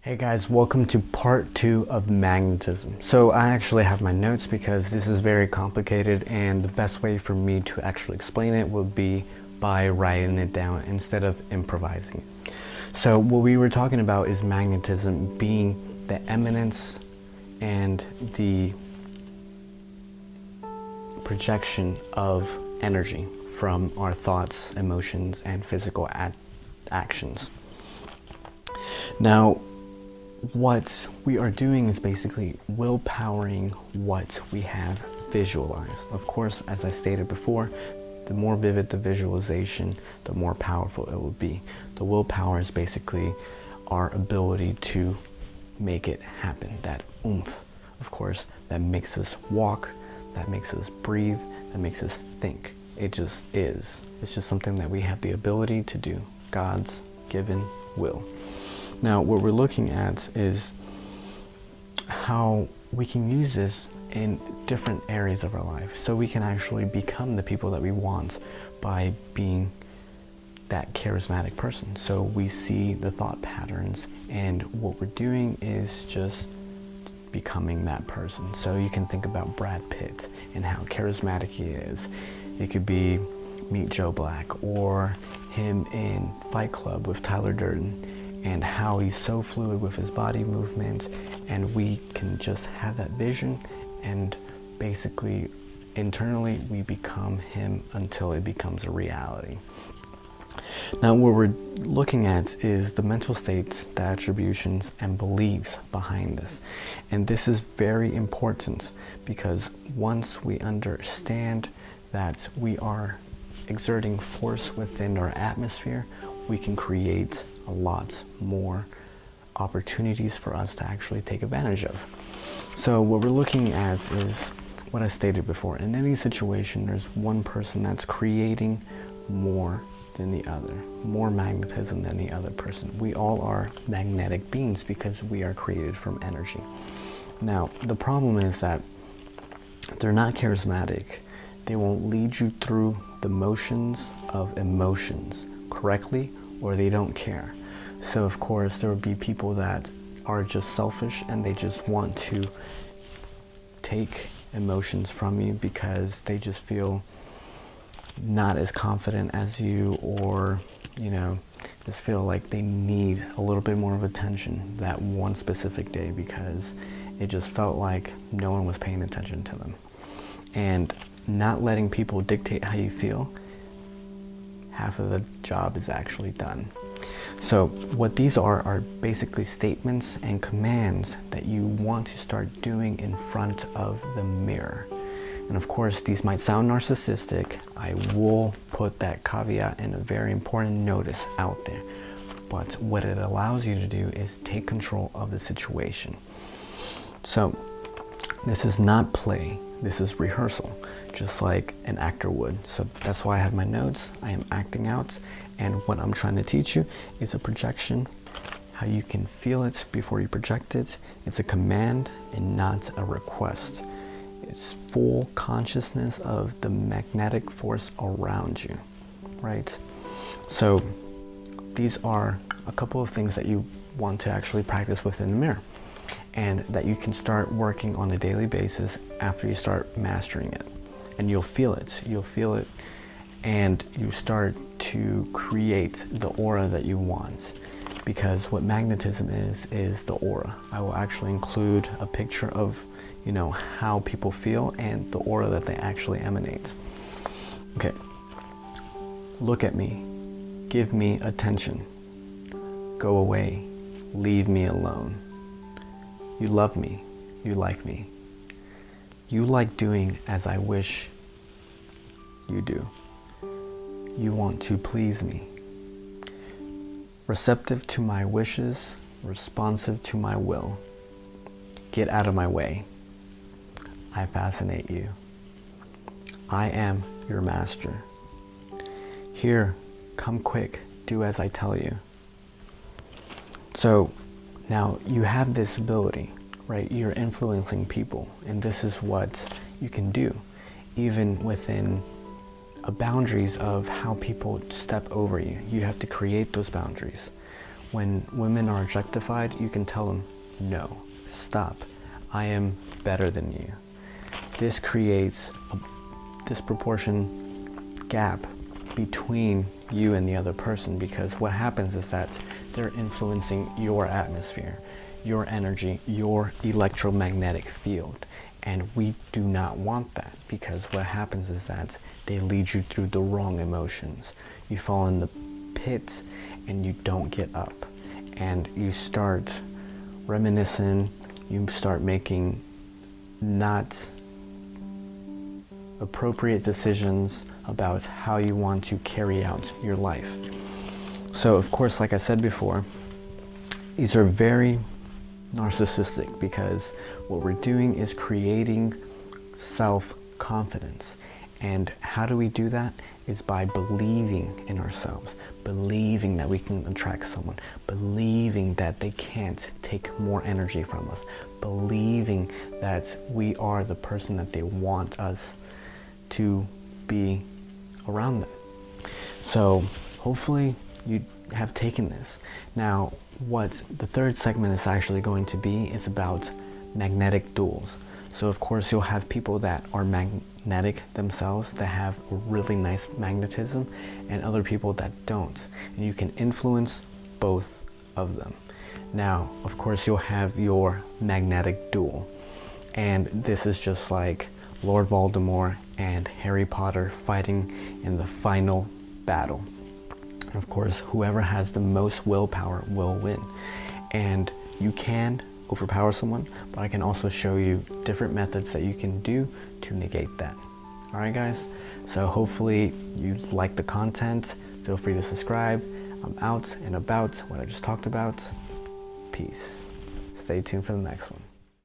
Hey guys, welcome to part 2 of magnetism. So I actually have my notes because this is very complicated, and the best way for me to actually explain it would be by writing it down instead of improvising it. So what we were talking about is magnetism being the eminence and the projection of energy from our thoughts, emotions, and physical actions. Now, what we are doing is basically willpowering what we have visualized. Of course, as I stated before, the more vivid the visualization, the more powerful it will be. The willpower is basically our ability to make it happen, that oomph, of course, that makes us walk, that makes us breathe, that makes us think. It just is. It's just something that we have the ability to do, God's given will. Now, what we're looking at is how we can use this in different areas of our life, so we can actually become the people that we want by being that charismatic person. So we see the thought patterns, and what we're doing is just becoming that person. So you can think about Brad Pitt and how charismatic he is. It could be Meet Joe Black, or him in Fight Club with Tyler Durden, and how he's so fluid with his body movement, and we can just have that vision, and basically internally we become him until it becomes a reality. Now, what we're looking at is the mental states, the attributions, and beliefs behind this. And this is very important, because once we understand that we are exerting force within our atmosphere, we can create a lot more opportunities for us to actually take advantage of. So what we're looking at is what I stated before. In any situation, there's one person that's creating more than the other, more magnetism than the other person. We all are magnetic beings because we are created from energy. Now, the problem is that they're not charismatic. They won't lead you through the motions of emotions correctly, or they don't care. So of course there will be people that are just selfish, and they just want to take emotions from you because they just feel not as confident as you, or just feel like they need a little bit more of attention that one specific day because it just felt like no one was paying attention to them. And not letting people dictate how you feel, half of the job is actually done. So what these are basically statements and commands that you want to start doing in front of the mirror. And of course, these might sound narcissistic. I will put that caveat and a very important notice out there. But what it allows you to do is take control of the situation. So this is not play, this is rehearsal, just like an actor would. So that's why I have my notes. I am acting out, and what I'm trying to teach you is a projection, how you can feel it before you project it. It's a command and not a request. It's full consciousness of the magnetic force around you, right? So these are a couple of things that you want to actually practice within the mirror, and that you can start working on a daily basis after you start mastering it. And you'll feel it, and you start to create the aura that you want. Because what magnetism is the aura. I will actually include a picture of, how people feel and the aura that they actually emanate. Okay, look at me, give me attention, go away, leave me alone. You love me, you like me. You like doing as I wish you do. You want to please me. Receptive to my wishes, responsive to my will. Get out of my way. I fascinate you. I am your master. Here, come quick, do as I tell you. So now you have this ability, right? You're influencing people, and this is what you can do, even within boundaries of how people step over you. You have to create those boundaries. When women are objectified, you can tell them, no, stop. I am better than you. This creates a disproportionate gap between you and the other person, because what happens is that they're influencing your atmosphere, your energy, your electromagnetic field. And we do not want that, because what happens is that they lead you through the wrong emotions. You fall in the pit and you don't get up. And you start reminiscing, you start making not appropriate decisions about how you want to carry out your life. So of course, like I said before, these are very narcissistic, because what we're doing is creating self-confidence. And how do we do that? Is by believing in ourselves, believing that we can attract someone, believing that they can't take more energy from us, believing that we are the person that they want us to be around them. So hopefully you have taken this. Now, what the third segment is actually going to be is about magnetic duals. So of course you'll have people that are magnetic themselves, that have a really nice magnetism, and other people that don't. And you can influence both of them. Now, of course, you'll have your magnetic dual. And this is just like Lord Voldemort and Harry Potter fighting in the final battle. And of course, whoever has the most willpower will win. And you can overpower someone, but I can also show you different methods that you can do to negate that. All right, guys? So hopefully you like the content. Feel free to subscribe. I'm out and about what I just talked about. Peace. Stay tuned for the next one.